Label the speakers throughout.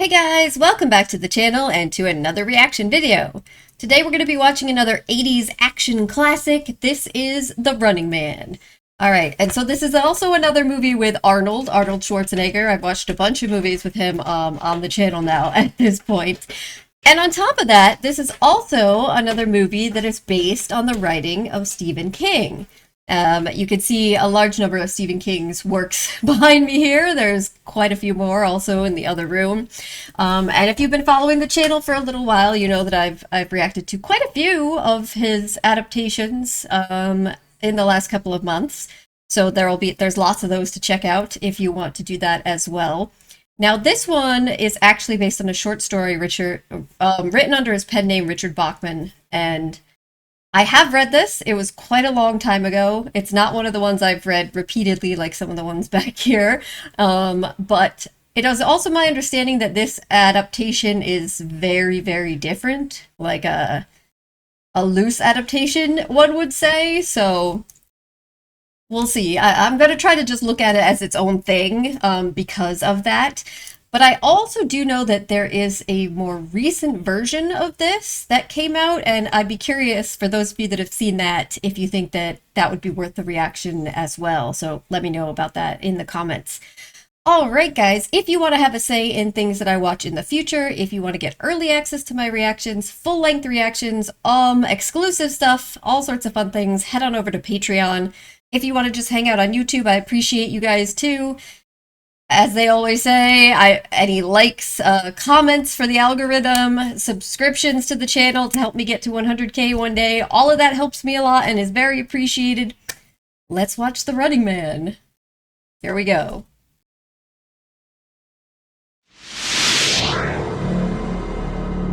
Speaker 1: Hey guys, welcome back to the channel and to another reaction video. Today we're going to be watching another 80s action classic. This is The Running Man. Alright, and so this is also another movie with Arnold Schwarzenegger. I've watched a bunch of movies with him on the channel now at this point. And on top of that, this is also another movie that is based on the writing of Stephen King. You can see a large number of Stephen King's works behind me here. There's quite a few more also in the other room. And if you've been following the channel for a little while, you know that I've reacted to quite a few of his adaptations in the last couple of months. So there's lots of those to check out if you want to do that as well. Now this one is actually based on a short story written under his pen name Richard Bachman, and I have read this. It was quite a long time ago. It's not one of the ones I've read repeatedly like some of the ones back here. But it is also my understanding that this adaptation is very, very different. Like a loose adaptation, one would say. So we'll see. I'm going to try to just look at it as its own thing because of that. But I also do know that there is a more recent version of this that came out, and I'd be curious for those of you that have seen that if you think that that would be worth the reaction as well. So let me know about that in the comments. Alright guys, if you want to have a say in things that I watch in the future, if you want to get early access to my reactions, full-length reactions, exclusive stuff, all sorts of fun things, head on over to Patreon. If you want to just hang out on YouTube, I appreciate you guys too. As they always say, any likes, comments for the algorithm, subscriptions to the channel to help me get to 100K one day, all of that helps me a lot and is very appreciated. Let's watch The Running Man. Here we go.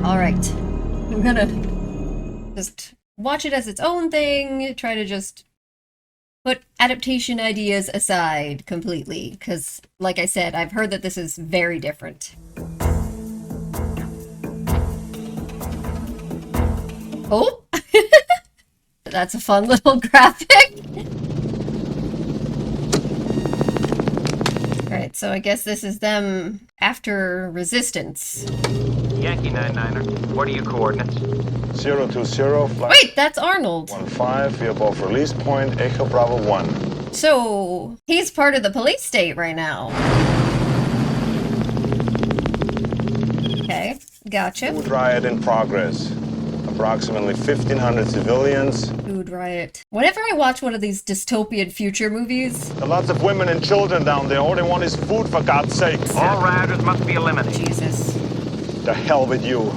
Speaker 1: Alright, I'm gonna just watch it as its own thing, try to just put adaptation ideas aside completely, because, like I said, I've heard that this is very different. Oh! That's a fun little graphic! Alright, so I guess this is them after Resistance.
Speaker 2: Yankee 99er, what are your coordinates?
Speaker 3: 020, flight.
Speaker 1: Wait, that's Arnold!
Speaker 3: 15, via above release point, Echo Bravo 1.
Speaker 1: So, he's part of the police state right now. Okay, gotcha.
Speaker 3: Food riot in progress. Approximately 1,500 civilians.
Speaker 1: Food riot. Whenever I watch one of these dystopian future movies...
Speaker 3: There are lots of women and children down there. All they want is food, for God's sake.
Speaker 2: All rioters must be eliminated.
Speaker 1: Jesus.
Speaker 3: The hell with you.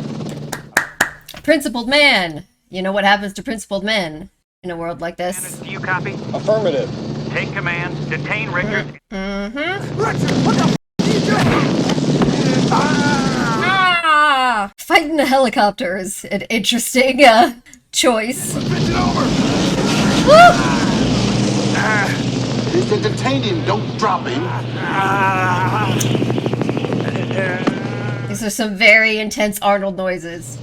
Speaker 1: Principled man. You know what happens to principled men in a world like this.
Speaker 2: Do you copy?
Speaker 3: Affirmative.
Speaker 2: Take command. Detain Richard.
Speaker 1: Mm-hmm.
Speaker 2: Richard, what the f*** are you doing?
Speaker 1: Ah! Fighting the helicopter is an interesting choice.
Speaker 4: Pitch it over. If they detain him, don't drop him.
Speaker 1: These are some very intense Arnold noises.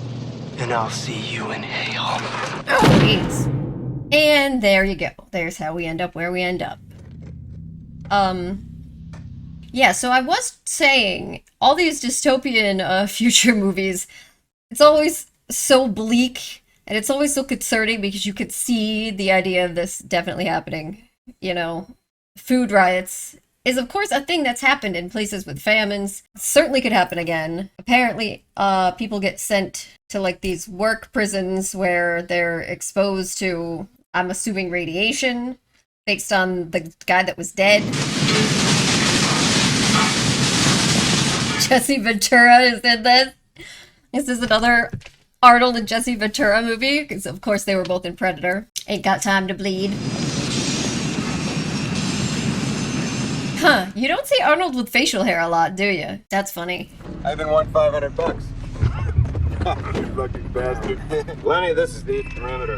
Speaker 5: And I'll see you in hell.
Speaker 1: Oh, jeez. And there you go. There's how we end up where we end up. Yeah, so I was saying, all these dystopian future movies, it's always so bleak, and it's always so concerning because you could see the idea of this definitely happening. You know, food riots is of course a thing that's happened in places with famines. It certainly could happen again. Apparently, people get sent to like these work prisons where they're exposed to, I'm assuming, radiation based on the guy that was dead. Jesse Ventura is in this. This is another Arnold and Jesse Ventura movie, because of course they were both in Predator. Ain't got time to bleed. Huh, you don't see Arnold with facial hair a lot, do you? That's funny.
Speaker 6: I even won $500. You lucky bastard. Lenny, this is the perimeter.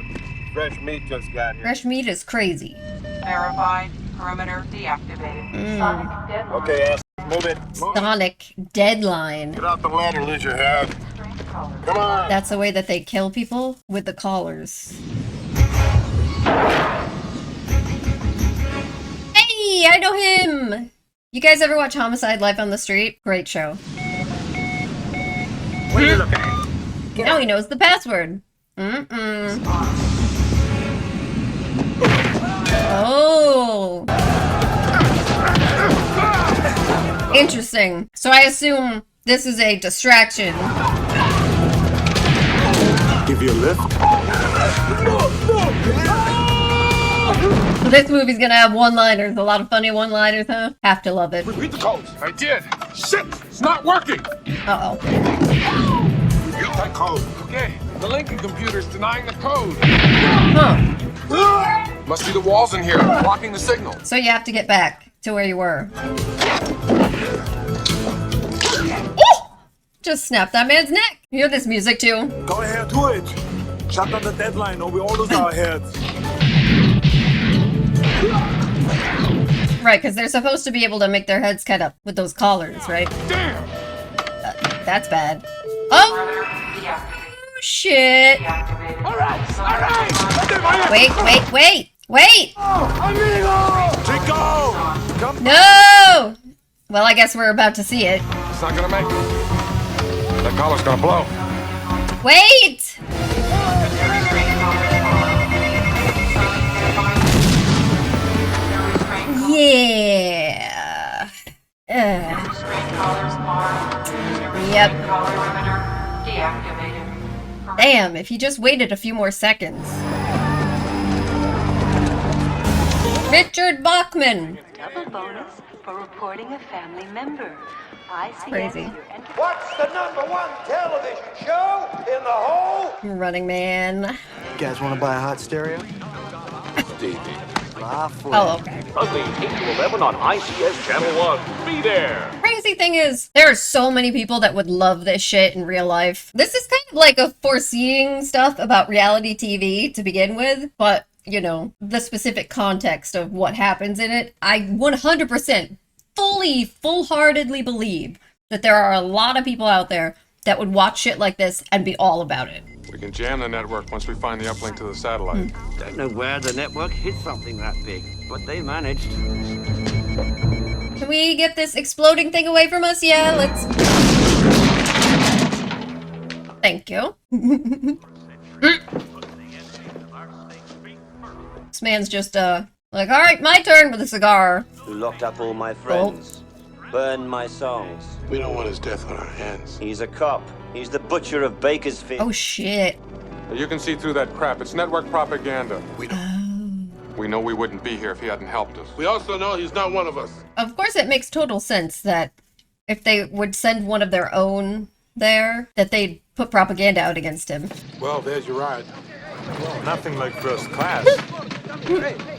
Speaker 6: Fresh meat just got here.
Speaker 1: Fresh meat is crazy.
Speaker 7: Verified. Perimeter deactivated. Sonic deadline.
Speaker 6: Okay, ass. Move it. Move it.
Speaker 1: Sonic deadline.
Speaker 6: Get out the ladder, lose your head. Come on.
Speaker 1: That's the way that they kill people? With the collars. Hey, I know him! You guys ever watch Homicide: Life on the Street? Great show.
Speaker 2: What are you looking at?
Speaker 1: Now he knows the password. Oh. Interesting. So I assume this is a distraction.
Speaker 3: Give you a lift?
Speaker 1: This movie's gonna have one-liners, a lot of funny one-liners, huh? Have to love it.
Speaker 6: Read the codes. I did. Shit! It's not working!
Speaker 1: Uh-oh.
Speaker 6: Read that code. Okay. The Lincoln computer's denying the code.
Speaker 1: Huh.
Speaker 6: Must be the walls in here, blocking the signal.
Speaker 1: So you have to get back to where you were. Oh! Just snapped that man's neck. You hear this music too?
Speaker 8: Go ahead, do it. Shut down the deadline or we all lose our heads.
Speaker 1: Right, because they're supposed to be able to make their heads cut up with those collars, right?
Speaker 6: Damn!
Speaker 1: That's bad. Oh! Shit! Wait!
Speaker 8: Chico! Come
Speaker 1: No! Well, I guess we're about to see it.
Speaker 6: It's not gonna make it. That collar's gonna blow.
Speaker 1: Wait! Yeah. Yep. Damn, if he just waited a few more seconds. Richard Bachman.
Speaker 9: Double bonus for reporting a family member.
Speaker 1: Crazy.
Speaker 10: What's the #1 television show in the whole?
Speaker 1: Running Man.
Speaker 5: You guys want to buy a hot stereo?
Speaker 1: Oh, okay.
Speaker 2: Sunday, 8 to 11 on ICS Channel 1. Be there.
Speaker 1: Crazy thing is, there are so many people that would love this shit in real life. This is kind of like a foreseeing stuff about reality TV to begin with, but, you know, the specific context of what happens in it, I 100% full-heartedly believe that there are a lot of people out there that would watch shit like this and be all about it.
Speaker 6: We can jam the network once we find the uplink to the satellite.
Speaker 5: Don't know where the network hit something that big, but they managed.
Speaker 1: Can we get this exploding thing away from us? Yeah, let's... Thank you. This man's just, like, alright, my turn with a cigar.
Speaker 5: Who locked up all my friends? Burned my songs.
Speaker 3: We don't want his death on our hands.
Speaker 5: He's a cop. He's the butcher of Bakersfield.
Speaker 1: Oh, shit.
Speaker 6: You can see through that crap. It's network propaganda. We know we wouldn't be here if he hadn't helped us. We also know he's not one of us.
Speaker 1: Of course, it makes total sense that if they would send one of their own there, that they'd put propaganda out against him.
Speaker 6: Well, there's your ride.
Speaker 8: Nothing like first class.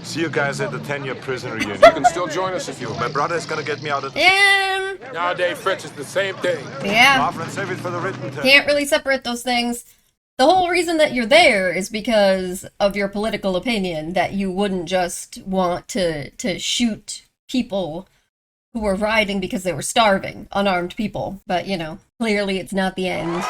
Speaker 8: See you guys at the 10-year prison reunion.
Speaker 6: You can still join us if you want.
Speaker 8: My brother's gonna get me out of the...
Speaker 1: Yeah.
Speaker 6: Nowadays, French is the same thing.
Speaker 1: Yeah.
Speaker 8: Laugh and save it for the written test.
Speaker 1: Can't really separate those things. The whole reason that you're there is because of your political opinion, that you wouldn't just want to shoot people who were rioting because they were starving, unarmed people. But, you know, clearly it's not the end.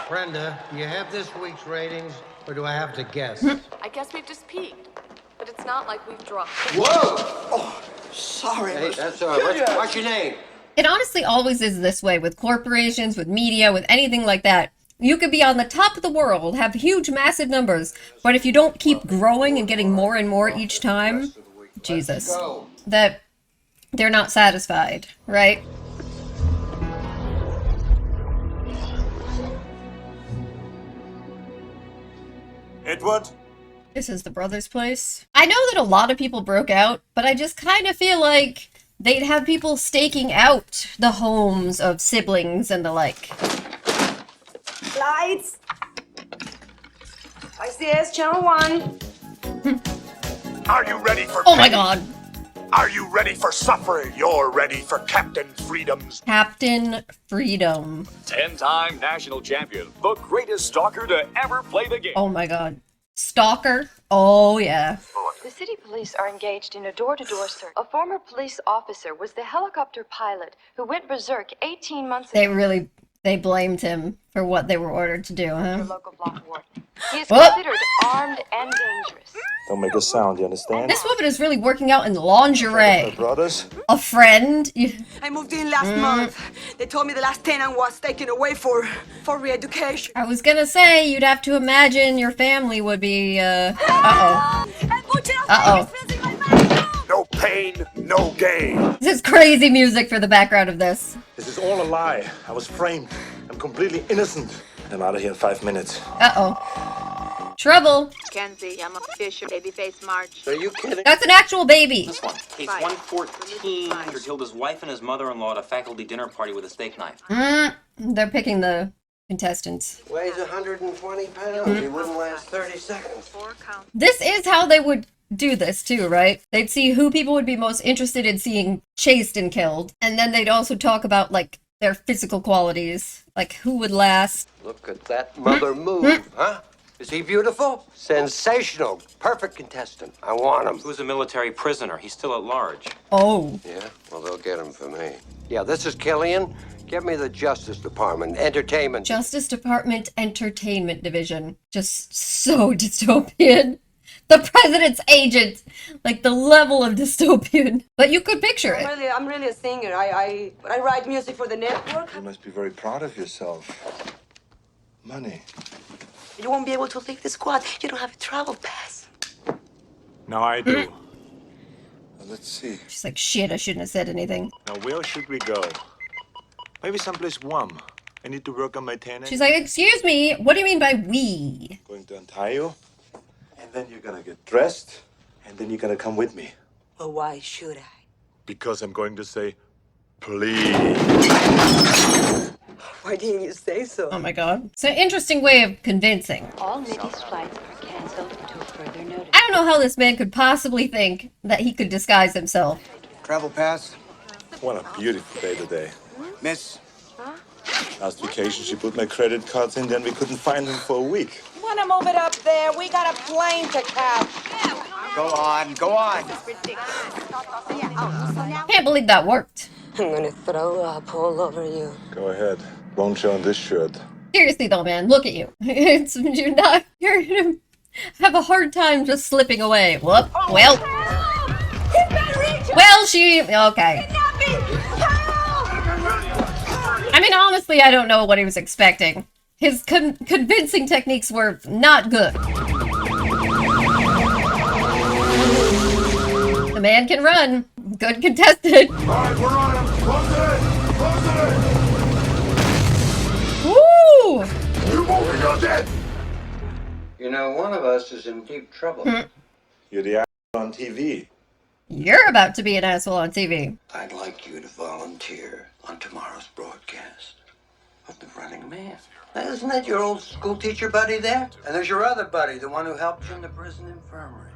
Speaker 11: Brenda, do you have this week's ratings, or do I have to guess?
Speaker 12: I guess we've just peaked, but it's not like we've dropped.
Speaker 5: Whoa! Oh, sorry. Hey, that's all right. What's your name?
Speaker 1: It honestly always is this way with corporations, with media, with anything like that. You could be on the top of the world, have huge, massive numbers, but if you don't keep growing and getting more and more each time, Jesus, that they're not satisfied, right?
Speaker 8: Edward?
Speaker 1: This is the brother's place. I know that a lot of people broke out, but I just kind of feel like they'd have people staking out the homes of siblings and the like.
Speaker 13: Lights! ICS Channel 1.
Speaker 10: Are you ready for
Speaker 1: Oh my god!
Speaker 10: Are you ready for suffering? You're ready for Captain Freedom's...
Speaker 1: Captain Freedom.
Speaker 14: 10-time national champion, the greatest stalker to ever play the game.
Speaker 1: Oh my god. Stalker? Oh yeah.
Speaker 9: The city police are engaged in a door-to-door search. A former police officer was the helicopter pilot who went berserk 18 months ago.
Speaker 1: They really They blamed him for what they were ordered to do, huh?
Speaker 9: Local block warden. He is
Speaker 1: Whoop.
Speaker 9: considered armed and dangerous.
Speaker 3: Don't make a sound, you understand?
Speaker 1: This woman is really working out in lingerie.
Speaker 3: My brothers?
Speaker 1: A friend?
Speaker 5: I moved in last month. They told me the last tenant was taken away for re-education.
Speaker 1: I was gonna say, you'd have to imagine your family would be, uh-oh. Uh-oh.
Speaker 10: No pain, no gain.
Speaker 1: This is crazy music for the background of this.
Speaker 3: This is all a lie. I was framed. I'm completely innocent. I'm out of here in 5 minutes.
Speaker 1: Uh-oh. Trouble.
Speaker 12: Kenzie, I'm a Fisher babyface March.
Speaker 6: Are you kidding?
Speaker 1: That's an actual baby.
Speaker 13: This one, case 114, Peter killed his wife and his mother-in-law at a faculty dinner party with a steak knife.
Speaker 1: They're picking the contestants.
Speaker 6: Weighs 120 pounds. He wouldn't last 30 seconds.
Speaker 1: This is how they would do this too, right? They'd see who people would be most interested in seeing chased and killed, and then they'd also talk about, like, their physical qualities, like who would last.
Speaker 6: Look at that mother move, huh? Is he beautiful? Sensational. Perfect contestant. I want him.
Speaker 13: Who's a military prisoner? He's still at large.
Speaker 1: Oh.
Speaker 6: Yeah? Well, they'll get him for me. Yeah, this is Killian. Get me the Justice Department. Entertainment.
Speaker 1: Justice Department Entertainment Division. Just so dystopian. The president's agent. Like the level of dystopian. But you could picture it.
Speaker 5: I'm really a singer. I write music for the network.
Speaker 3: You must be very proud of yourself. Money.
Speaker 5: You won't be able to leave the squad. You don't have a travel pass.
Speaker 8: Now I do.
Speaker 3: Well, let's see.
Speaker 1: She's like, shit, I shouldn't have said anything.
Speaker 8: Now where should we go? Maybe someplace warm. I need to work on my tanning.
Speaker 1: She's like, excuse me, what do you mean by we?
Speaker 3: Going to untie you, and then you're gonna get dressed, and then you're gonna come with me.
Speaker 5: But why should I?
Speaker 8: Because I'm going to say, please.
Speaker 5: Why didn't you say so?
Speaker 1: Oh my god. It's an interesting way of convincing.
Speaker 9: All Mickey's flights are canceled until further notice.
Speaker 1: I don't know how this man could possibly think that he could disguise himself.
Speaker 4: Travel pass?
Speaker 3: What a beautiful day today.
Speaker 4: Miss?
Speaker 3: Last vacation, she put my credit cards in, then we couldn't find them for a week.
Speaker 5: Wanna move it up there? We got a plane to catch.
Speaker 4: Go on, go on.
Speaker 1: Can't believe that worked.
Speaker 5: I'm gonna throw up all over you.
Speaker 3: Go ahead. Won't show on this shirt.
Speaker 1: Seriously though, man, look at you. You're gonna have a hard time just slipping away. Whoop. Well. Well, okay. I mean, honestly, I don't know what he was expecting. His convincing techniques were not good. The man can run. Good contestant.
Speaker 10: All right, we're on him. Close it! Close it!
Speaker 1: Woo!
Speaker 10: You won't be dead!
Speaker 6: You know, one of us is in deep trouble.
Speaker 3: You're the asshole on TV.
Speaker 1: You're about to be an asshole on TV.
Speaker 6: I'd like you to volunteer on tomorrow's broadcast of The Running Man. Now, isn't that your old school teacher buddy there? And there's your other buddy, the one who helped you in the prison infirmary.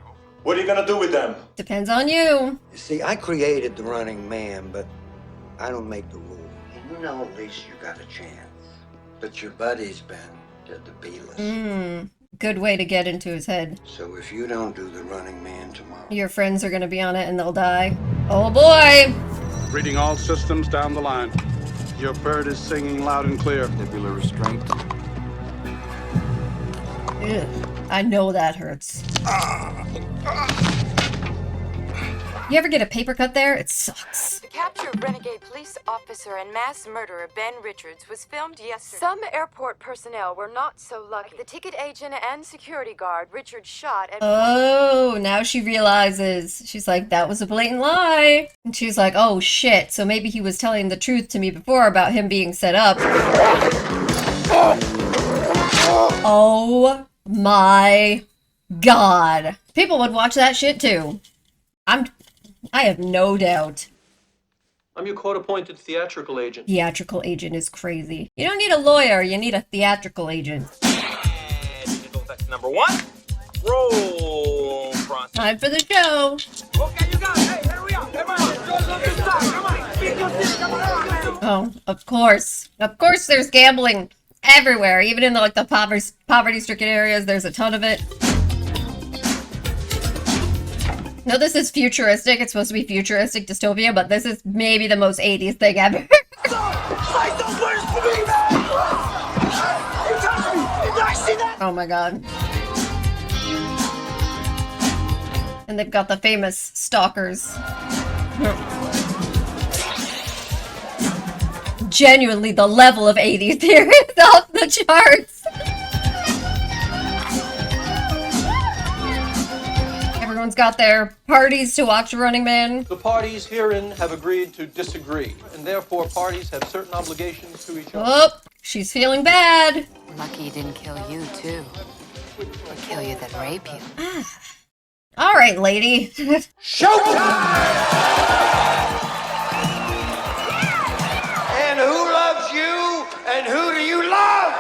Speaker 3: What are you gonna do with them?
Speaker 1: Depends on you.
Speaker 6: You see, I created The Running Man, but I don't make the rules. And you know at least you got a chance. But your buddy's been to the B-list.
Speaker 1: Good way to get into his head.
Speaker 6: So if you don't do The Running Man tomorrow...
Speaker 1: Your friends are gonna be on it and they'll die. Oh boy!
Speaker 15: Reading all systems down the line. Your bird is singing loud and clear.
Speaker 16: Nebular restraint.
Speaker 1: Ugh, I know that hurts. You ever get a paper cut there? It sucks.
Speaker 17: The capture of renegade police officer and mass murderer Ben Richards was filmed yesterday. Some airport personnel were not so lucky. The ticket agent and security guard Richard shot at...
Speaker 1: Oh, now she realizes. She's like, that was a blatant lie. And she's like, oh shit, so maybe he was telling the truth to me before about him being set up. Oh my god. People would watch that shit too. I have no doubt.
Speaker 18: I'm your court-appointed theatrical agent.
Speaker 1: Theatrical agent is crazy. You don't need a lawyer, you need a theatrical agent.
Speaker 14: Effect number one. Roll.
Speaker 1: Time for the show.
Speaker 10: Okay, you got it. Hey, here we are.
Speaker 1: Oh, of course. Of course there's gambling everywhere. Even in the poverty-stricken areas, there's a ton of it. No, this is futuristic. It's supposed to be futuristic dystopia, but this is maybe the most 80s thing ever.
Speaker 10: Say those words to me, man!
Speaker 1: Oh my god. And they've got the famous stalkers. Genuinely, the level of 80s here is off the charts. Everyone's got their parties to watch Running Man.
Speaker 18: The parties herein have agreed to disagree, and therefore parties have certain obligations to each other.
Speaker 1: Oh, she's feeling bad.
Speaker 17: Lucky he didn't kill you, too. Or kill you, then rape you.
Speaker 1: All right, lady.
Speaker 4: And who loves you? And who do you love?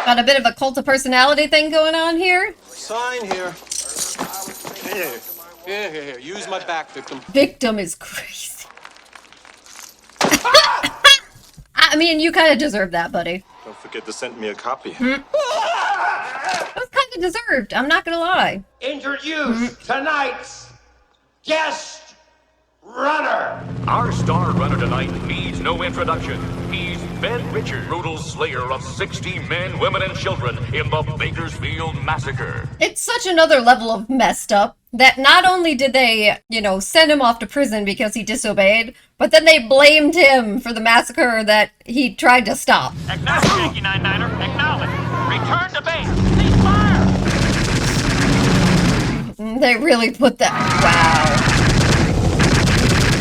Speaker 1: Got a bit of a cult of personality thing going on here.
Speaker 18: Sign here. Here. Use my back, victim.
Speaker 1: Victim is crazy. I mean, you kind of deserve that, buddy.
Speaker 8: Don't forget to send me a copy.
Speaker 1: That was kind of deserved. I'm not gonna lie.
Speaker 4: Introduce tonight's guest runner.
Speaker 2: Our star runner tonight needs no introduction. He's Ben Richard, brutal slayer of 60 men, women, and children in the Bakersfield Massacre.
Speaker 1: It's such another level of messed up that not only did they, send him off to prison because he disobeyed, but then they blamed him for the massacre that he tried to stop.
Speaker 2: Acknowledge, Yankee 99er. Acknowledge. Return to base. Cease fire.
Speaker 1: They really put that. Wow.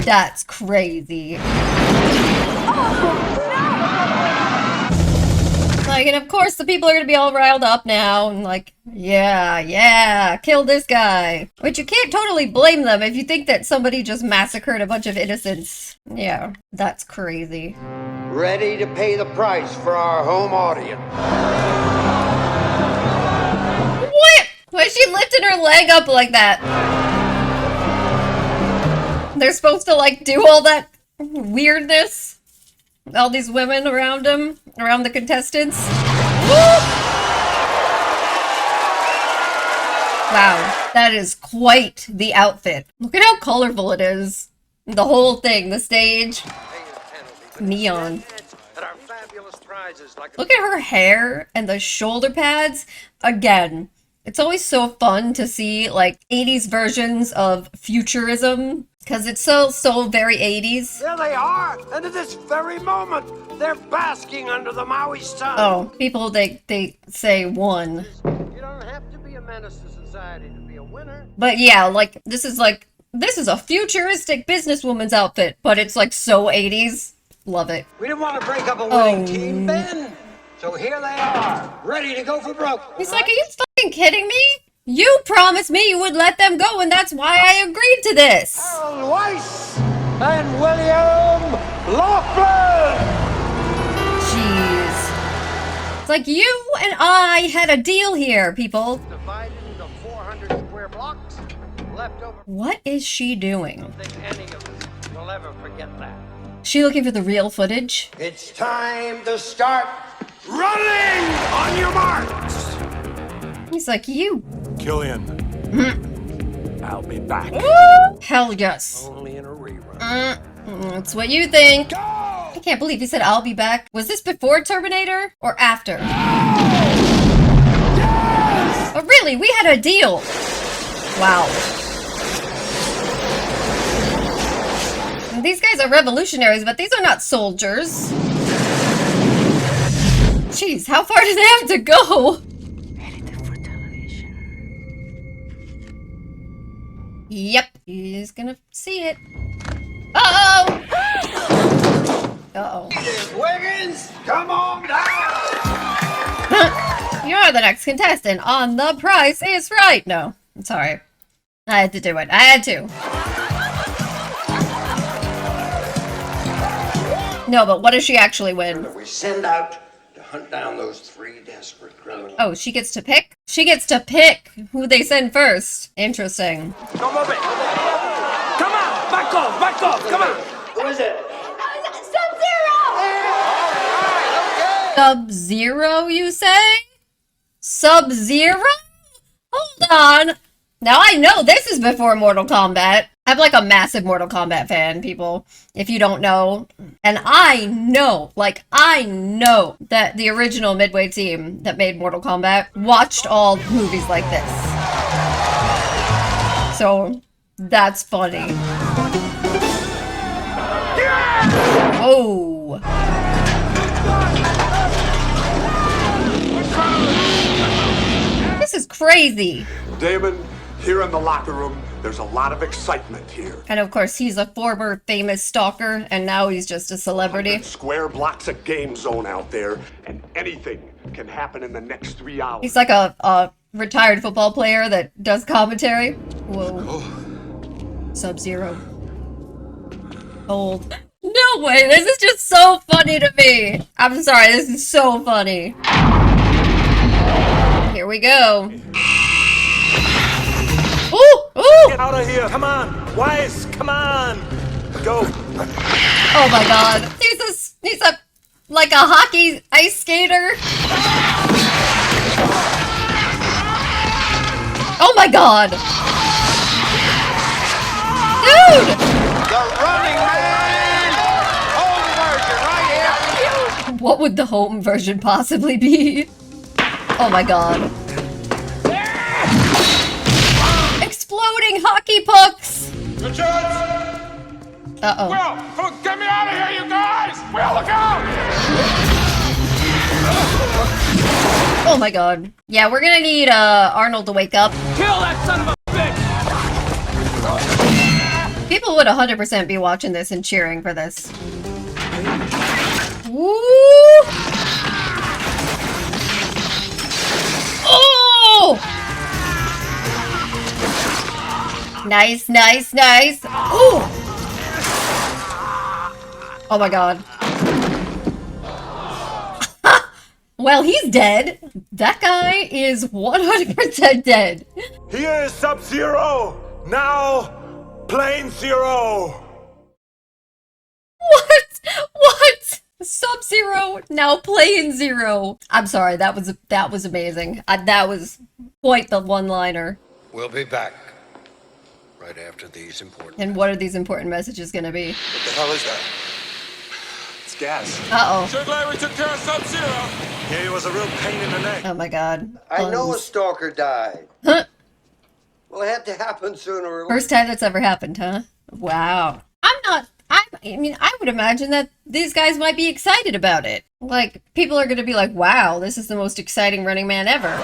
Speaker 1: That's crazy. Like, and of course the people are gonna be all riled up now and like, yeah, kill this guy. Which you can't totally blame them if you think that somebody just massacred a bunch of innocents. Yeah, that's crazy.
Speaker 4: Ready to pay the price for our home audience.
Speaker 1: What? Why is she lifting her leg up like that? They're supposed to like do all that weirdness? All these women around him, around the contestants. Woo! Wow, that is quite the outfit. Look at how colorful it is. The whole thing, the stage. Neon. Look at her hair and the shoulder pads. Again, it's always so fun to see like 80s versions of futurism. Because it's so very 80s.
Speaker 4: There they are, and at this very moment, they're basking under the Maui sun.
Speaker 1: Oh, people, they say one.
Speaker 11: You don't have to be a menace to society to be a winner.
Speaker 1: But yeah, this is a futuristic businesswoman's outfit, but it's like so 80s. Love it.
Speaker 4: We didn't want to break up a winning team, Ben. So here they are, ready to go for broke.
Speaker 1: He's like, are you fucking kidding me? You promised me you would let them go, and that's why I agreed to this.
Speaker 4: Harold Weiss and William Laughlin.
Speaker 1: Jeez. It's like you and I had a deal here, people.
Speaker 11: Divided into 400 square blocks. Left over.
Speaker 1: What is she doing?
Speaker 11: I don't think any of us will ever forget that.
Speaker 1: She looking for the real footage?
Speaker 4: It's time to start running on your marks.
Speaker 1: He's like, you.
Speaker 8: Killian. I'll be back.
Speaker 1: Hell yes.
Speaker 4: Only in a rerun.
Speaker 1: That's what you think. I can't believe he said I'll be back. Was this before Terminator or after? Yes! Oh, really? We had a deal. Wow. These guys are revolutionaries, but these are not soldiers. Jeez, how far do they have to go? Yep, he's gonna see it. Uh-oh! Uh-oh.
Speaker 4: Wiggins, come on down!
Speaker 1: You're the next contestant on The Price is Right. No, I'm sorry. I had to do it. I had to. No, but what does she actually win?
Speaker 4: We send out to hunt down those 3 desperate criminals.
Speaker 1: Oh, she gets to pick? She gets to pick who they send first. Interesting.
Speaker 4: Don't move it! Come on! Back off! Come on! Who is it?
Speaker 1: Sub-Zero, you say? Sub-Zero? Hold on. Now I know this is before Mortal Kombat. I'm like a massive Mortal Kombat fan, people, if you don't know. And I know that the original Midway team that made Mortal Kombat watched all movies like this. So, that's funny. Whoa. This is crazy.
Speaker 10: Damon, here in the locker room, there's a lot of excitement here.
Speaker 1: And of course, he's a former famous stalker, and now he's just a celebrity.
Speaker 10: Square blocks of game zone out there, and anything can happen in the next 3 hours.
Speaker 1: He's like a retired football player that does commentary. Whoa. Sub-Zero. Old. No way, this is just so funny to me. I'm sorry, this is so funny. Here we go. Ooh! Ooh!
Speaker 8: Get out of here! Come on! Wise! Come on! Go!
Speaker 1: Oh my god. He's a like a hockey ice skater. Oh my god! Dude!
Speaker 4: The running man! Home version right here!
Speaker 1: What would the home version possibly be? Oh my god. Exploding hockey pucks! Uh-oh.
Speaker 14: Will, get me out of here, you guys! Will, look out!
Speaker 1: Oh my god. Yeah, we're gonna need Arnold to wake up.
Speaker 14: Kill that son of a bitch!
Speaker 1: People would 100% be watching this and cheering for this. Woo! Oh! Nice, nice, nice. Ooh! Oh my god. Well, he's dead. That guy is 100% dead.
Speaker 8: Here is Sub-Zero! Now, Plane Zero!
Speaker 1: What? What? Sub-Zero, now Plane Zero. I'm sorry, that was amazing. That was quite the one-liner.
Speaker 11: We'll be back right after these important.
Speaker 1: And what are these important messages gonna be?
Speaker 10: What the hell is that? It's gas.
Speaker 1: Uh-oh.
Speaker 14: Sure glad we took care of Sub-Zero.
Speaker 8: Yeah, he was a real pain in the neck.
Speaker 1: Oh my god.
Speaker 6: I know a stalker died.
Speaker 1: Huh?
Speaker 6: Well, it had to happen sooner or later.
Speaker 1: First time that's ever happened, huh? Wow. I mean, I would imagine that these guys might be excited about it. Like, people are gonna be like, wow, this is the most exciting Running Man ever.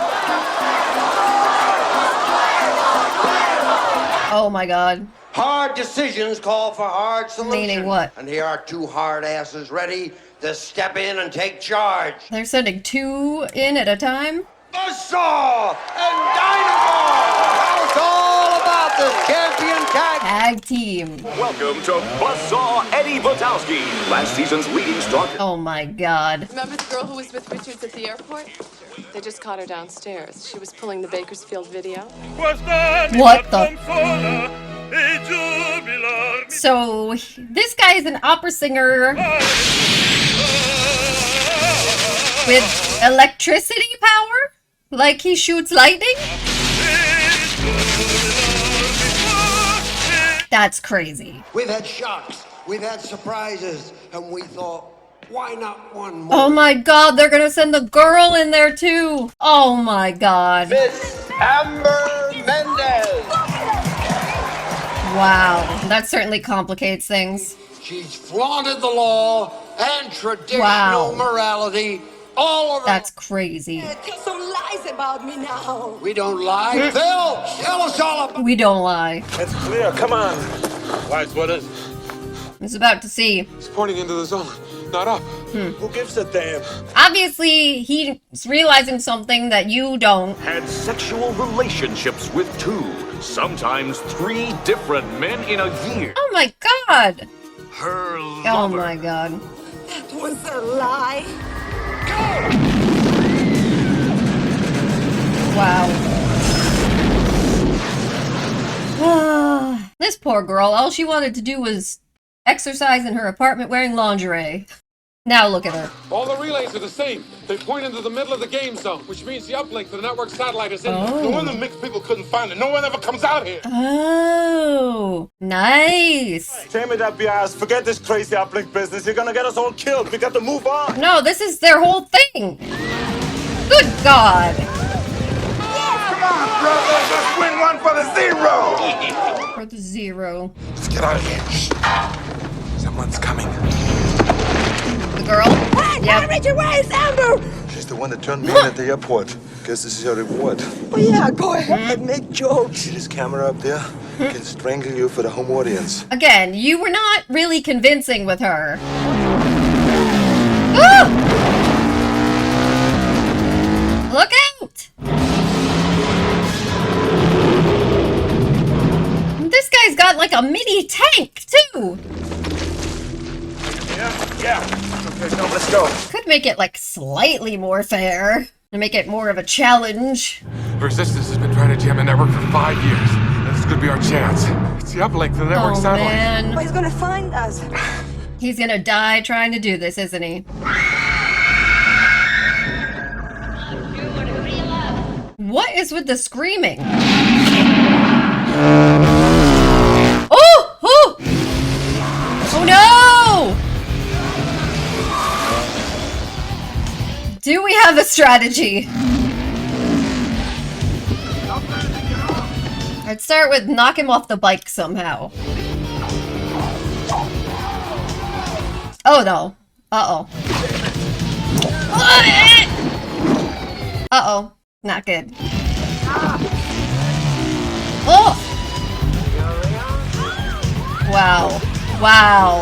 Speaker 1: Oh my god.
Speaker 6: Hard decisions call for hard solutions.
Speaker 1: Meaning what?
Speaker 6: And here are two hard asses ready to step in and take charge.
Speaker 1: They're sending 2 in at a time?
Speaker 6: Buzzsaw and Dynamo! Now it's all about the champion
Speaker 1: tag team.
Speaker 2: Welcome to Buzzsaw Eddie Butowski, last season's leading stalker.
Speaker 1: Oh my god.
Speaker 12: Remember the girl who was with Richards at the airport? They just caught her downstairs. She was pulling the Bakersfield video.
Speaker 1: What the? So, this guy is an opera singer with electricity power? Like he shoots lightning? That's crazy.
Speaker 6: We've had shocks, we've had surprises, and we thought, why not one more?
Speaker 1: Oh my god, they're gonna send the girl in there too. Oh my god.
Speaker 4: Miss Amber Mendez.
Speaker 1: Wow, that certainly complicates things.
Speaker 6: She's flaunted the law and traditional morality all around.
Speaker 1: That's crazy.
Speaker 5: Tell some lies about me now.
Speaker 6: We don't lie. Phil, tell us all about.
Speaker 1: We don't lie.
Speaker 8: It's clear, come on. Wise, what is it?
Speaker 1: I was about to see.
Speaker 8: He's pointing into the zone, not up. Who gives a damn?
Speaker 1: Obviously, he's realizing something that you don't.
Speaker 2: Had sexual relationships with 2, sometimes 3 different men in a year.
Speaker 1: Oh my god.
Speaker 2: Her lover.
Speaker 1: Oh my god.
Speaker 5: That was a lie.
Speaker 1: Wow. This poor girl, all she wanted to do was exercise in her apartment wearing lingerie. Now look at her.
Speaker 16: All the relays are the same. They point into the middle of the game zone, which means the uplink to the network satellite is in there.
Speaker 8: No wonder mixed people couldn't find it. No one ever comes out here.
Speaker 1: Oh, nice.
Speaker 3: Damn it, FBI, forget this crazy uplink business. You're gonna get us all killed. We got to move on.
Speaker 1: No, this is their whole thing. Good God.
Speaker 10: Come on, brother. Let's win one for the zero.
Speaker 1: For the zero.
Speaker 10: Let's get out of here. Someone's coming.
Speaker 1: The girl?
Speaker 5: Hey,
Speaker 1: Yep.
Speaker 5: Richard, where is Amber?
Speaker 3: She's the one that turned me in at the airport. Guess this is your reward.
Speaker 5: Oh, yeah, go ahead, make jokes.
Speaker 3: See this camera up there? I can strangle you for the home audience.
Speaker 1: Again, you were not really convincing with her. Ah! Look out! This guy's got like a mini tank, too!
Speaker 10: Yeah. Okay, no, let's go.
Speaker 1: Could make it like slightly more fair. To make it more of a challenge.
Speaker 16: Resistance has been trying to jam the network for 5 years. This could be our chance. It's the uplink to the network satellite.
Speaker 1: Man.
Speaker 5: But he's gonna find us.
Speaker 1: He's gonna die trying to do this, isn't he? What is with the screaming? Oh! Oh! Oh no! Do we have a strategy? I'd start with knock him off the bike somehow. Oh no. Uh-oh. Uh-oh. Not good. Oh! Wow. Wow.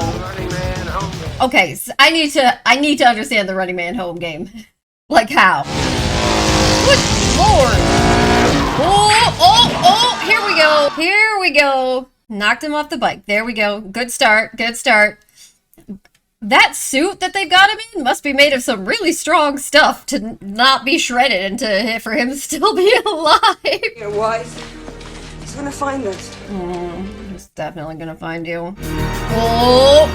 Speaker 1: Okay, so I need to understand the Running Man home game. Like how? Good lord! Oh! Here we go! Here we go! Knocked him off the bike. There we go. Good start. Good start. That suit that they've got him in must be made of some really strong stuff to not be shredded and for him to still be alive.
Speaker 5: You're wise. He's gonna find us.
Speaker 1: He's definitely gonna find you. Oh!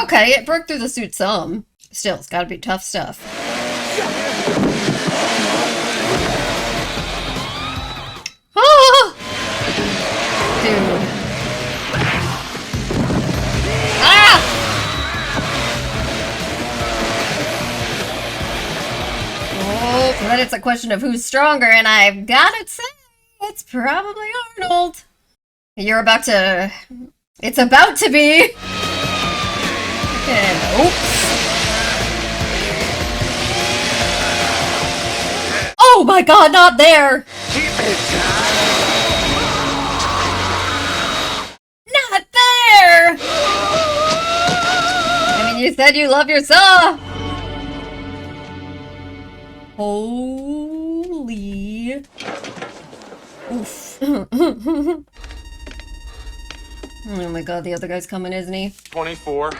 Speaker 1: Okay, it broke through the suit some. Still, it's gotta be tough stuff. Oh! Dude. Ah! Oh, so then it's a question of who's stronger, and I've gotta say, it's probably Arnold. You're about to... It's about to be... And oops. Oh my god, not there! Not there! I mean, you said you love your saw! Holy... Oof. Oh my god, the other guy's coming, isn't he?
Speaker 16: 24.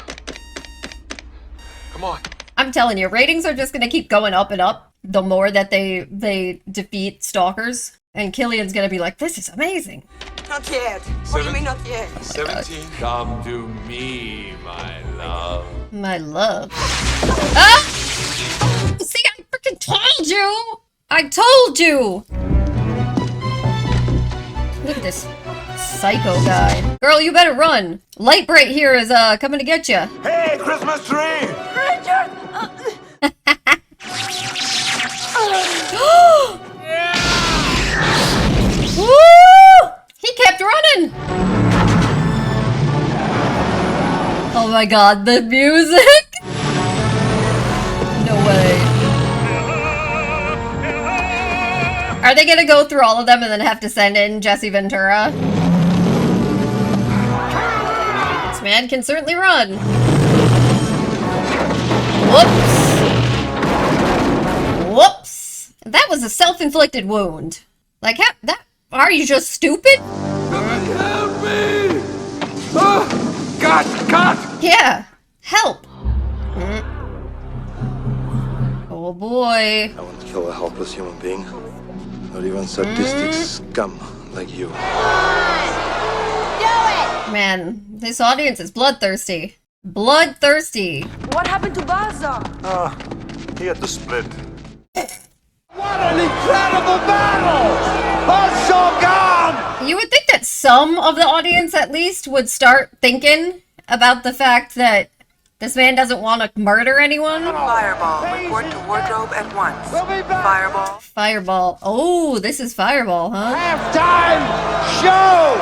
Speaker 16: Come on.
Speaker 1: I'm telling you, ratings are just gonna keep going up and up the more that they defeat stalkers. And Killian's gonna be like, this is amazing.
Speaker 5: Not yet. What do you mean not yet?
Speaker 16: 17. Come to me, my love.
Speaker 1: My love. Ah! See, I freaking told you! I told you! Look at this psycho guy. Girl, you better run. Light Bright here is coming to get you.
Speaker 3: Hey, Christmas tree!
Speaker 5: Richard!
Speaker 1: Woo! He kept running! Oh my god, the music! No way. Are they gonna go through all of them and then have to send in Jesse Ventura? This man can certainly run. Whoops. Whoops. That was a self-inflicted wound. Like, how, that, are you just stupid?
Speaker 16: Help me! Oh, cut!
Speaker 1: Yeah, help. Oh boy.
Speaker 3: I won't kill a helpless human being. Not even sadistic scum like you.
Speaker 5: Do it!
Speaker 1: Man, this audience is bloodthirsty. Bloodthirsty.
Speaker 5: What happened to Baza?
Speaker 8: He had to split.
Speaker 4: What an incredible battle! Oh, gone!
Speaker 1: You would think that some of the audience at least would start thinking about the fact that this man doesn't want to murder anyone.
Speaker 5: Fireball. Report to wardrobe at once. Fireball.
Speaker 1: Fireball. Oh, this is Fireball, huh?
Speaker 4: Halftime show!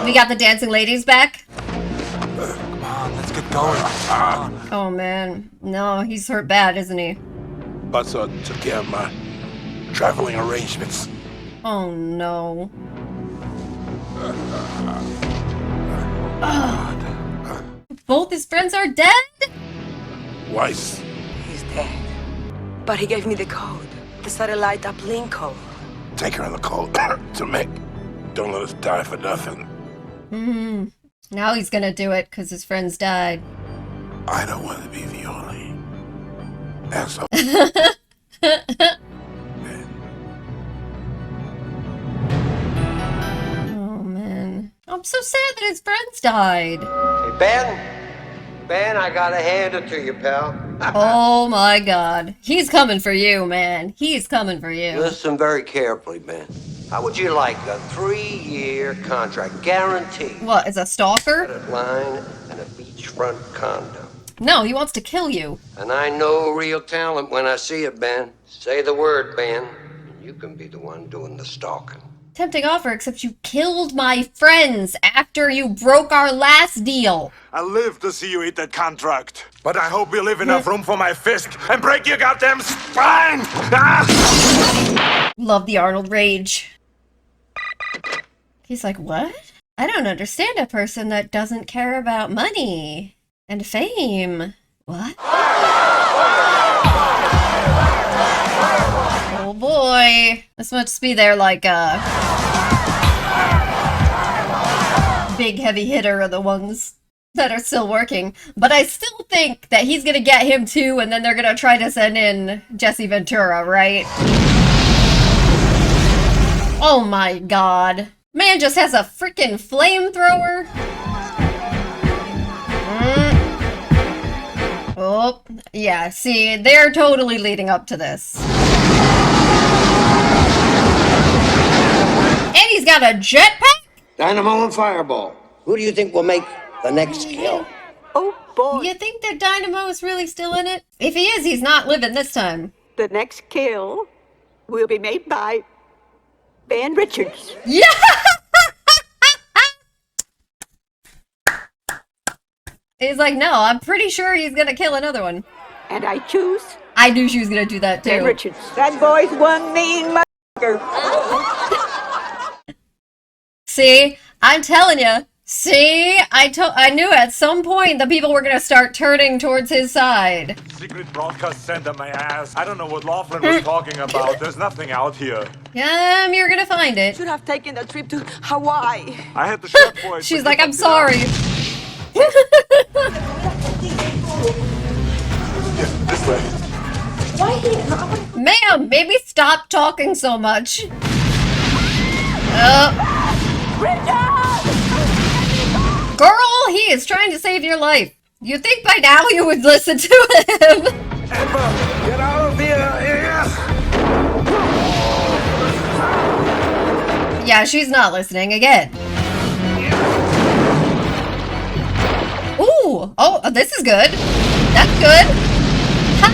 Speaker 1: We got the dancing ladies back.
Speaker 16: Come on, let's get going.
Speaker 1: Oh man, no, he's hurt bad, isn't he?
Speaker 16: Buzzer took care of my traveling arrangements.
Speaker 1: Oh no. Both his friends are dead?
Speaker 16: Weiss.
Speaker 5: He's dead. But he gave me the code. The satellite uplink code.
Speaker 16: Take her on the code to make. Don't let us die for nothing.
Speaker 1: Now he's gonna do it because his friends died.
Speaker 16: I don't want to be the only asshole.
Speaker 1: Oh man. I'm so sad that his friends died.
Speaker 11: Hey, Ben, I gotta hand it to you, pal.
Speaker 1: Oh my god. He's coming for you, man. He's coming for you.
Speaker 11: Listen very carefully, Ben. How would you like a 3-year contract, guaranteed?
Speaker 1: What, is a stalker?
Speaker 11: Credit line and a beachfront condo.
Speaker 1: No, he wants to kill you.
Speaker 11: And I know real talent when I see it, Ben. Say the word, Ben. You can be the one doing the stalking.
Speaker 1: Tempting offer, except you killed my friends after you broke our last deal.
Speaker 8: I live to see you eat that contract. But I hope you leave enough room for my fist and break your goddamn spine! Ah!
Speaker 1: Love the Arnold rage. He's like, what? I don't understand a person that doesn't care about money and fame. What? Oh boy. This must be their, like, big heavy hitter of the ones that are still working. But I still think that he's gonna get him too, and then they're gonna try to send in Jesse Ventura, right? Oh my god. Man just has a freaking flamethrower. Oh, yeah, see, they're totally leading up to this. And he's got a jetpack?
Speaker 11: Dynamo and Fireball. Who do you think will make the next kill?
Speaker 5: Oh boy.
Speaker 1: You think that Dynamo is really still in it? If he is, he's not living this time.
Speaker 5: The next kill will be made by Ben Richards.
Speaker 1: Yeah! He's like, no, I'm pretty sure he's gonna kill another one.
Speaker 5: And I choose
Speaker 1: I knew she was gonna do that too.
Speaker 5: Ben Richards. That boy's one mean motherfucker.
Speaker 1: See? I'm telling you. See? I knew at some point the people were gonna start turning towards his side.
Speaker 8: Secret broadcast center, my ass. I don't know what Laughlin was talking about. There's nothing out here.
Speaker 1: You're gonna find it.
Speaker 5: Should have taken the trip to Hawaii.
Speaker 8: I had the shot for it.
Speaker 1: She's like, I'm sorry.
Speaker 8: This way.
Speaker 1: Ma'am, maybe stop talking so much. Girl, he is trying to save your life. You think by now you would listen to him?
Speaker 8: Amber, get out of here!
Speaker 1: Yeah, she's not listening again. Ooh! Oh, this is good. That's good. Ha.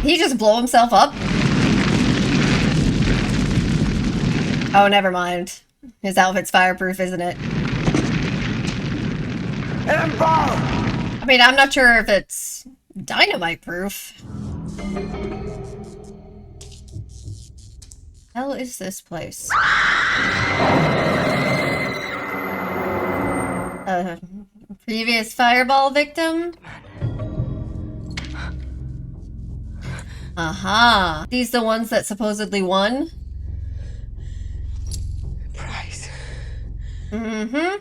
Speaker 1: He just blow himself up? Oh, never mind. His outfit's fireproof, isn't it?
Speaker 8: Amber!
Speaker 1: I mean, I'm not sure if it's dynamite proof. Hell is this place? Previous fireball victim? Aha. These the ones that supposedly won?
Speaker 5: Price.
Speaker 1: Mm-hmm.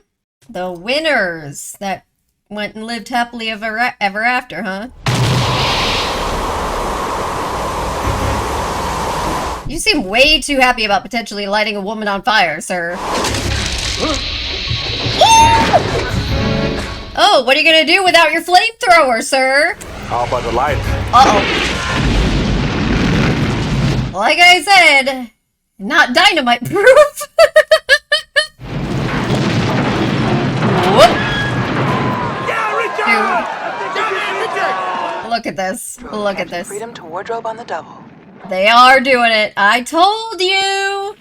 Speaker 1: The winners that went and lived happily ever after, huh? You seem way too happy about potentially lighting a woman on fire, sir. Oh, what are you gonna do without your flamethrower, sir?
Speaker 8: How about the light?
Speaker 1: Uh-oh. Like I said, not dynamite proof. Whoop. Dude. Look at this. Look at this.
Speaker 5: Freedom to wardrobe on the double.
Speaker 1: They are doing it. I told you.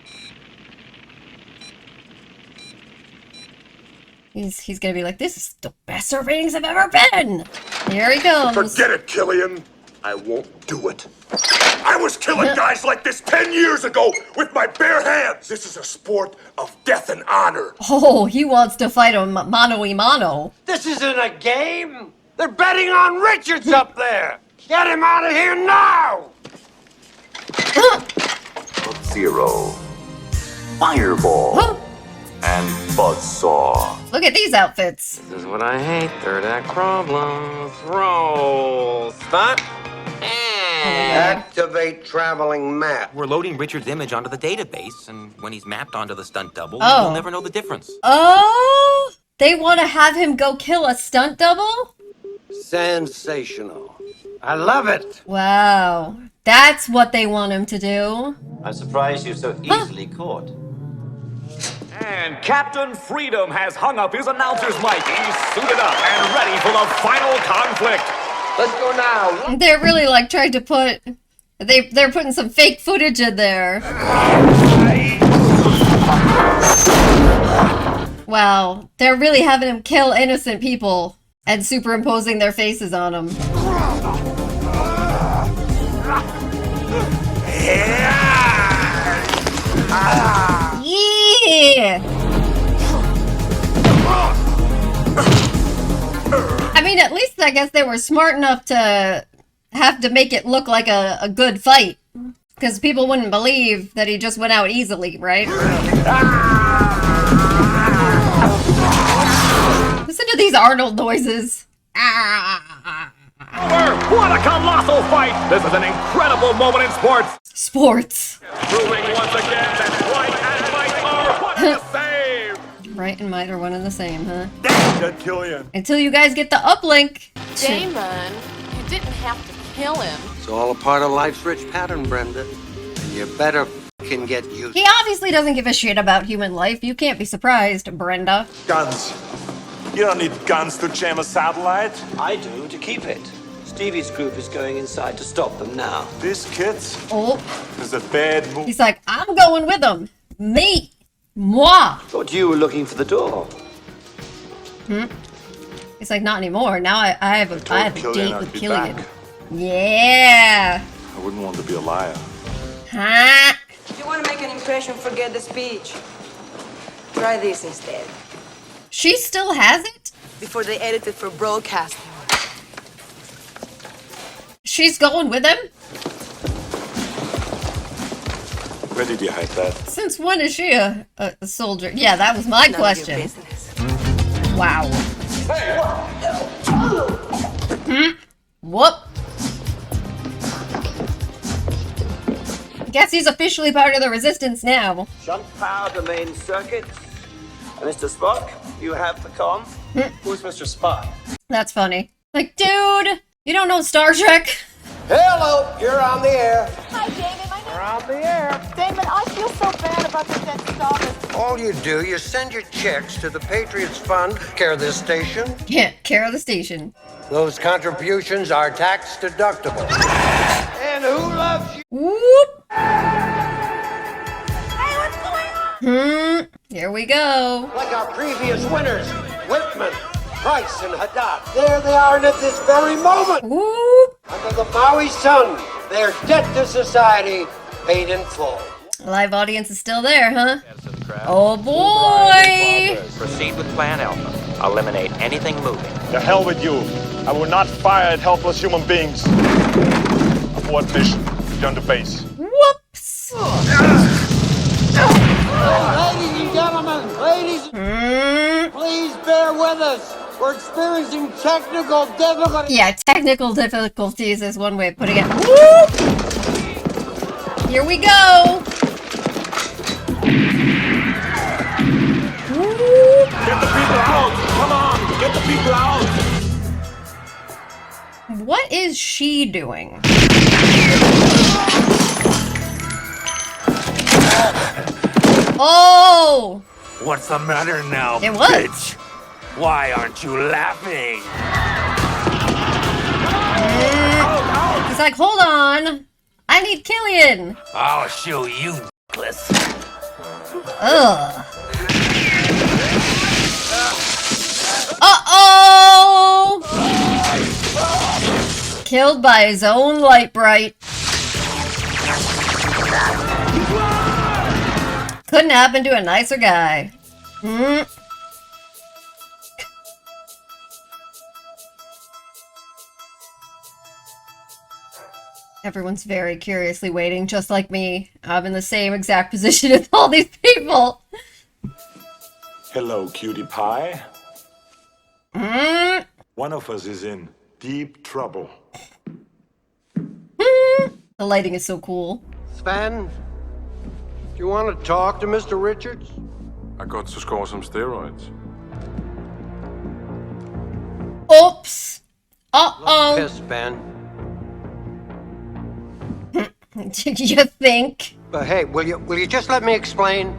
Speaker 1: He's gonna be like, this is the best ratings I've ever been. Here he goes.
Speaker 10: Forget it, Killian. I won't do it. I was killing guys like this 10 years ago with my bare hands. This is a sport of death and honor.
Speaker 1: Oh, he wants to fight him mano-y-mano.
Speaker 6: This isn't a game. They're betting on Richards up there. Get him out of here now.
Speaker 2: Zero, Fireball, and Buzzsaw.
Speaker 1: Look at these outfits.
Speaker 11: This is what I hate. Third act problems. Roll. Stop. Activate traveling map.
Speaker 13: We're loading Richard's image onto the database, and when he's mapped onto the stunt double,
Speaker 1: Oh.
Speaker 13: we'll never know the difference.
Speaker 1: Oh, they want to have him go kill a stunt double?
Speaker 6: Sensational. I love it.
Speaker 1: Wow, that's what they want him to do.
Speaker 19: I'm surprised you're so easily caught.
Speaker 14: And Captain Freedom has hung up his announcer's mic. He's suited up and ready for the final conflict.
Speaker 11: Let's go now.
Speaker 1: They're really like trying to put, they're putting some fake footage in there. Wow, they're really having him kill innocent people and superimposing their faces on them. Yeah! I mean, at least I guess they were smart enough to have to make it look like a good fight. Because people wouldn't believe that he just went out easily, right? Listen to these Arnold noises.
Speaker 14: What a colossal fight! This is an incredible moment in sports.
Speaker 1: Sports.
Speaker 14: Proving once again that right and might are one and the same.
Speaker 1: Right and might are one and the same, huh?
Speaker 8: Dead Killian.
Speaker 1: Until you guys get the uplink.
Speaker 12: Damon, you didn't have to kill him.
Speaker 6: It's all a part of life's rich pattern, Brenda. And you better f***ing get used.
Speaker 1: He obviously doesn't give a shit about human life. You can't be surprised, Brenda.
Speaker 8: Guns. You don't need guns to jam a satellite.
Speaker 19: I do, to keep it. Stevie's group is going inside to stop them now.
Speaker 8: This kid is a bad move.
Speaker 1: He's like, I'm going with him. Me. Moi.
Speaker 19: Thought you were looking for the door.
Speaker 1: He's like, not anymore. Now I have a date with Killian.
Speaker 8: Back.
Speaker 1: Yeah.
Speaker 8: I wouldn't want to be a liar.
Speaker 1: Huh?
Speaker 5: If you want to make an impression, forget the speech. Try this instead.
Speaker 1: She still has it?
Speaker 5: Before they edit it for broadcasting.
Speaker 1: She's going with him?
Speaker 8: Where did you hide that?
Speaker 1: Since when is she a soldier? Yeah, that was my question. Wow. Whoop. Guess he's officially part of the resistance now.
Speaker 19: Shunt power the main circuit. Mr. Spock, you have the comm.
Speaker 18: Who's Mr. Spock?
Speaker 1: That's funny. Like, dude, you don't know Star Trek?
Speaker 6: Hello, you're on the air.
Speaker 9: Hi, Damon.
Speaker 6: You're on the air.
Speaker 9: Damon, I feel so bad about the dead stalkers.
Speaker 6: All you do, you send your checks to the Patriots Fund, care of this station.
Speaker 1: Yeah, care of the station.
Speaker 6: Those contributions are tax deductible. And who loves you?
Speaker 1: Whoop.
Speaker 9: Hey, what's going on?
Speaker 1: Here we go.
Speaker 6: Like our previous winners, Whitman, Price, and Haddad. There they are at this very moment.
Speaker 1: Whoop.
Speaker 6: Under the Maui sun, their debt to society paid in full.
Speaker 1: Live audience is still there, huh? Oh boy!
Speaker 13: Proceed with Plan Alpha. Eliminate anything moving.
Speaker 8: The hell with you. I will not fire at helpless human beings. Abort mission. Return to base.
Speaker 1: Whoops!
Speaker 6: Ladies and gentlemen, please bear with us. We're experiencing technical difficulties.
Speaker 1: Yeah, technical difficulties is one way of putting it. Whoop! Here we go! What is she doing? Oh!
Speaker 8: What's the matter now,
Speaker 1: It was.
Speaker 8: bitch? Why aren't you laughing?
Speaker 1: He's like, hold on. I need Killian.
Speaker 8: I'll show you, Nicholas.
Speaker 1: Ugh. Uh-oh! Killed by his own light bright. Couldn't happen to a nicer guy. Everyone's very curiously waiting, just like me. I'm in the same exact position as all these people.
Speaker 8: Hello, cutie pie. One of us is in deep trouble.
Speaker 1: The lighting is so cool.
Speaker 20: Sven, do you want to talk to Mr. Richards?
Speaker 16: I got to score some steroids.
Speaker 1: Oops. Uh-oh.
Speaker 20: Piss, Ben.
Speaker 1: Did you think?
Speaker 20: But hey, will you just let me explain?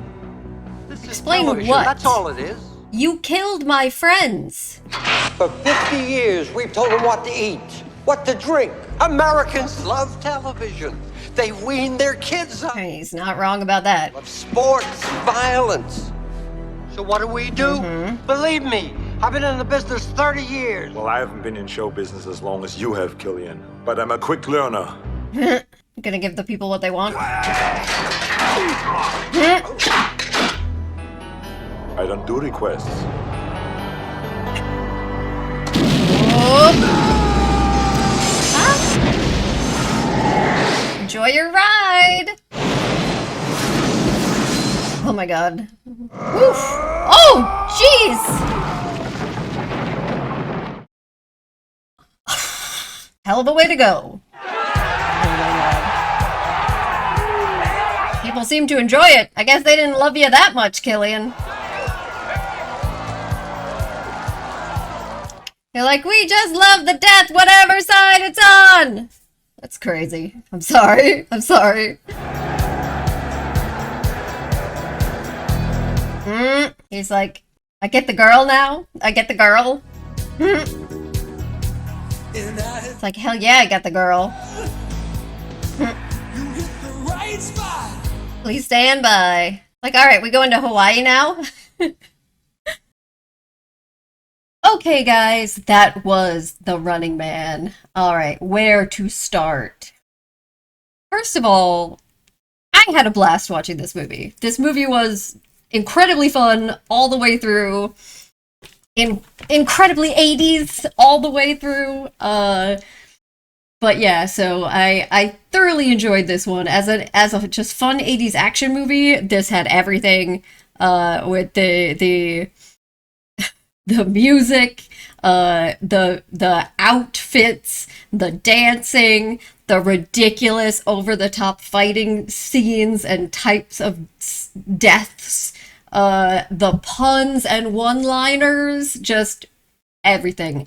Speaker 1: Explain
Speaker 20: Television,
Speaker 1: what?
Speaker 20: That's all it is.
Speaker 1: You killed my friends.
Speaker 20: For 50 years, we've told them what to eat, what to drink. Americans love television. They wean their kids up.
Speaker 1: He's not wrong about that.
Speaker 20: Of sports, violence. So what do we do? Believe me, I've been in the business 30 years.
Speaker 8: Well, I haven't been in show business as long as you have, Killian. But I'm a quick learner.
Speaker 1: Gonna give the people what they want.
Speaker 8: I don't do requests.
Speaker 1: Enjoy your ride. Oh my god. Oof. Oh, jeez. Hell of a way to go. People seem to enjoy it. I guess they didn't love you that much, Killian. You're like, we just love the death, whatever side it's on. That's crazy. I'm sorry. I'm sorry. He's like, I get the girl now. I get the girl. It's like, hell yeah, I got the girl. Please stand by. Like, alright, we going to Hawaii now? Okay, guys, that was The Running Man. Alright, where to start? First of all, I had a blast watching this movie. This movie was incredibly fun all the way through. Incredibly 80s all the way through. But yeah, so I thoroughly enjoyed this one as a just fun 80s action movie. This had everything with the music, the outfits, the dancing, the ridiculous over-the-top fighting scenes and types of deaths, the puns and one-liners, just everything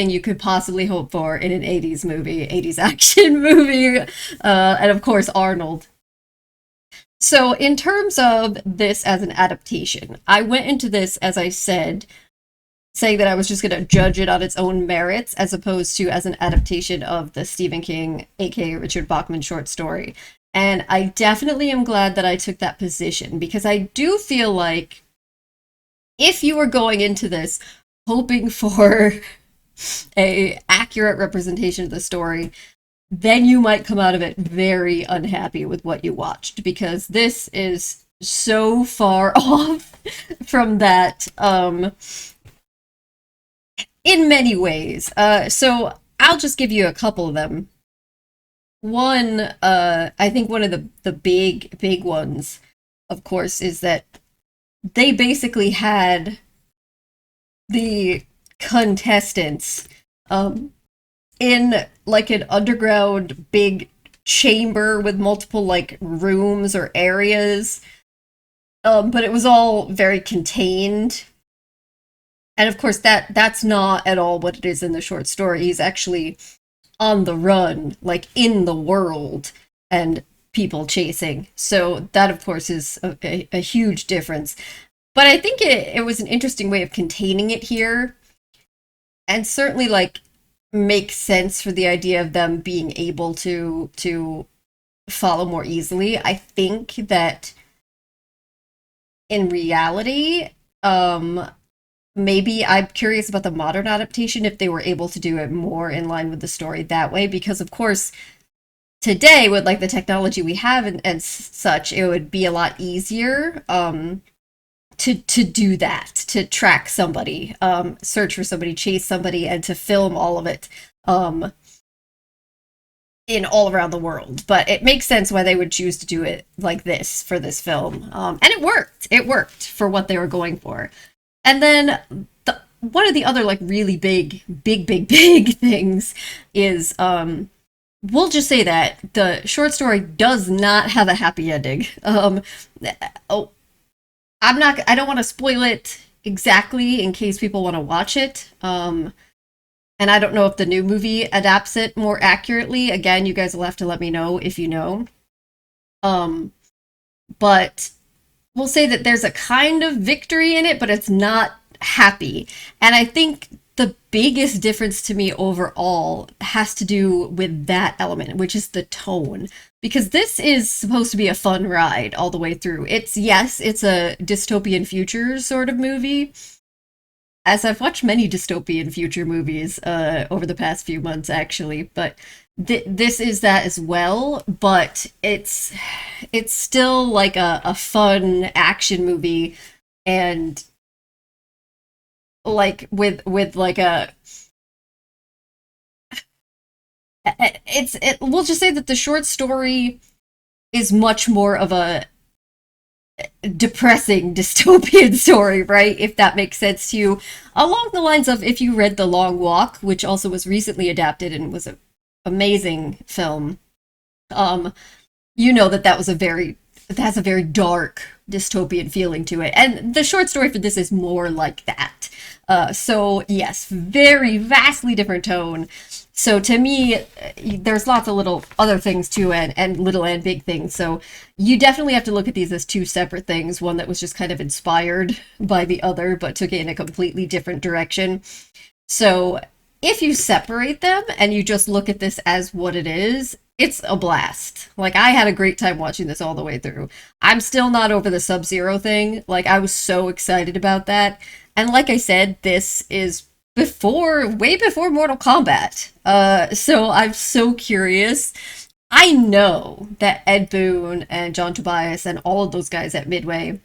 Speaker 1: you could possibly hope for in an 80s movie, 80s action movie, and of course Arnold. So in terms of this as an adaptation, I went into this, as I said, saying that I was just going to judge it on its own merits as opposed to as an adaptation of the Stephen King, aka Richard Bachman short story. And I definitely am glad that I took that position, because I do feel like if you were going into this hoping for a accurate representation of the story, then you might come out of it very unhappy with what you watched, because this is so far off from that in many ways. So I'll just give you a couple of them. One, I think one of the big ones, of course, is that they basically had the contestants in like an underground big chamber with multiple like rooms or areas, but it was all very contained. And of course, that's not at all what it is in the short story. He's actually on the run, like in the world, and people chasing. So that, of course, is a huge difference. But I think it was an interesting way of containing it here, and certainly like makes sense for the idea of them being able to follow more easily. I think that in reality, maybe I'm curious about the modern adaptation if they were able to do it more in line with the story that way, because of course today with like the technology we have and such, it would be a lot easier to do that, to track somebody, search for somebody, chase somebody, and to film all of it in all around the world. But it makes sense why they would choose to do it like this for this film. And it worked. It worked for what they were going for. And then one of the other like really big things is we'll just say that the short story does not have a happy ending. I don't want to spoil it exactly in case people want to watch it. And I don't know if the new movie adapts it more accurately. Again, you guys will have to let me know if you know. But we'll say that there's a kind of victory in it, but it's not happy. And I think the biggest difference to me overall has to do with that element, which is the tone. Because this is supposed to be a fun ride all the way through. It's a dystopian future sort of movie. As I've watched many dystopian future movies over the past few months, actually. But this is that as well. But it's still like a fun action movie, and like with like a we'll just say that the short story is much more of a depressing dystopian story, right? If that makes sense to you. Along the lines of if you read The Long Walk, which also was recently adapted and was an amazing film, you know that it has a very dark dystopian feeling to it. And the short story for this is more like that. So yes, very vastly different tone. So to me, there's lots of little other things too, and little and big things. So you definitely have to look at these as two separate things. One that was just kind of inspired by the other, but took it in a completely different direction. So if you separate them and you just look at this as what it is, it's a blast. Like, I had a great time watching this all the way through. I'm still not over the Sub-Zero thing. Like, I was so excited about that. And like I said, this is way before Mortal Kombat. So I'm so curious. I know that Ed Boon and John Tobias and all of those guys at Midway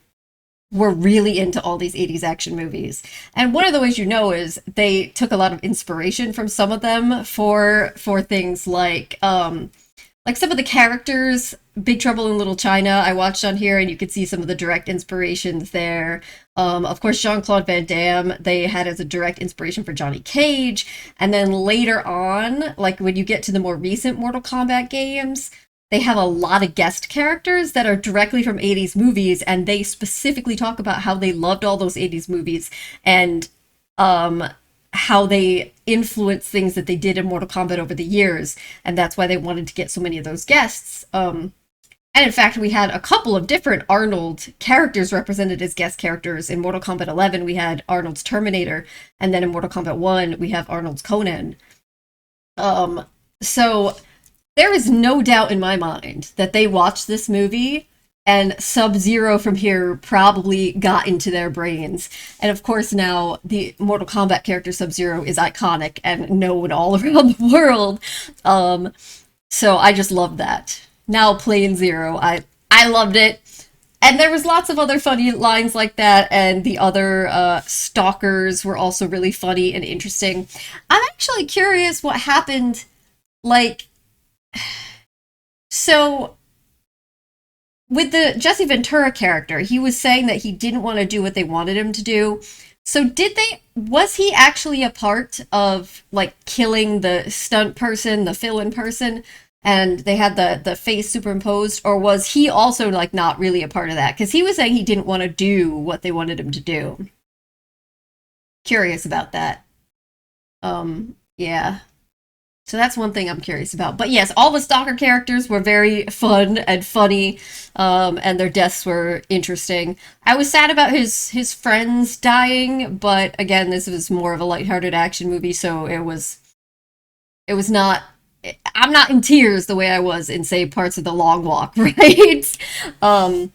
Speaker 1: were really into all these 80s action movies. And one of the ways you know is they took a lot of inspiration from some of them for things like some of the characters. Big Trouble in Little China I watched on here, and you could see some of the direct inspirations there. Of course, Jean-Claude Van Damme, they had as a direct inspiration for Johnny Cage. And then later on, like when you get to the more recent Mortal Kombat games, they have a lot of guest characters that are directly from 80s movies, and they specifically talk about how they loved all those 80s movies and how they influenced things that they did in Mortal Kombat over the years, and that's why they wanted to get so many of those guests. And in fact, we had a couple of different Arnold characters represented as guest characters. In Mortal Kombat 11, we had Arnold's Terminator, and then in Mortal Kombat 1, we have Arnold's Conan. So there is no doubt in my mind that they watched this movie and Sub-Zero from here probably got into their brains. And of course now the Mortal Kombat character Sub-Zero is iconic and known all around the world. So I just love that. Now playing Zero, I loved it. And there was lots of other funny lines like that, and the other stalkers were also really funny and interesting. I'm actually curious what happened, like, so with the Jesse Ventura character, he was saying that he didn't want to do what they wanted him to do. So was he actually a part of, like, killing the stunt person, the fill-in person, and they had the face superimposed, or was he also, like, not really a part of that? Because he was saying he didn't want to do what they wanted him to do. curious about that. Yeah. So that's one thing I'm curious about. But yes, all the stalker characters were very fun and funny, and their deaths were interesting. I was sad about his friends dying, but again, this was more of a lighthearted action movie, so it was not. I'm not in tears the way I was in, say, parts of The Long Walk, right? I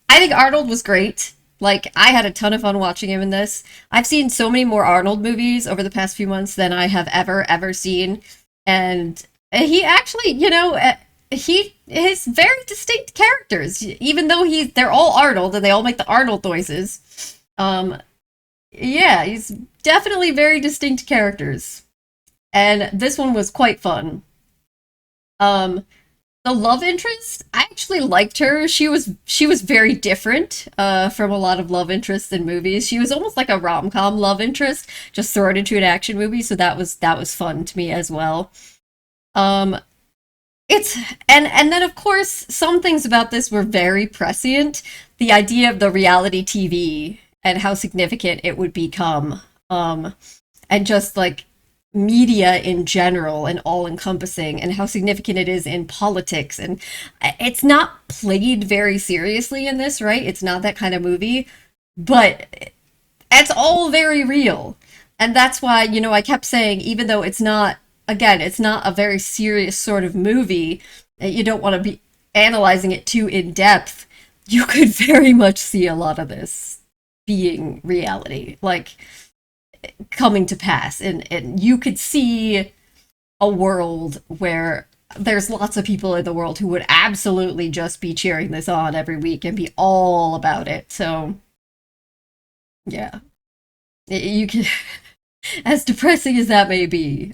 Speaker 1: think Arnold was great. Like, I had a ton of fun watching him in this. I've seen so many more Arnold movies over the past few months than I have ever seen. And he actually, he has very distinct characters, even though they're all Arnold and they all make the Arnold noises. Yeah, he's definitely very distinct characters. And this one was quite fun. The love interest, I actually liked her. She was very different from a lot of love interests in movies. She was almost like a rom-com love interest, just thrown into an action movie, so that was fun to me as well. It's and then of course some things about this were very prescient. The idea of the reality TV and how significant it would become. And just like media in general and all encompassing and how significant it is in politics, and it's not played very seriously in this, right? It's not that kind of movie, but it's all very real. And that's why, I kept saying, even though it's not a very serious sort of movie, you don't want to be analyzing it too in depth, you could very much see a lot of this being reality, like coming to pass, and you could see a world where there's lots of people in the world who would absolutely just be cheering this on every week and be all about it. So yeah, you can, as depressing as that may be,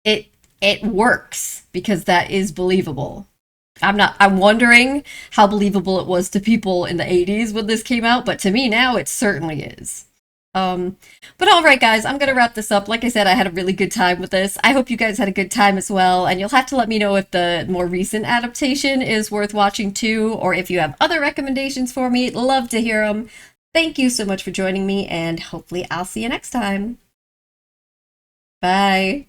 Speaker 1: it works because that is believable. I'm wondering how believable it was to people in the 80s when this came out, but to me now it certainly is. But all right, guys, I'm going to wrap this up. Like I said, I had a really good time with this. I hope you guys had a good time as well, and you'll have to let me know if the more recent adaptation is worth watching too, or if you have other recommendations for me. Love to hear them. Thank you so much for joining me, and hopefully I'll see you next time. Bye.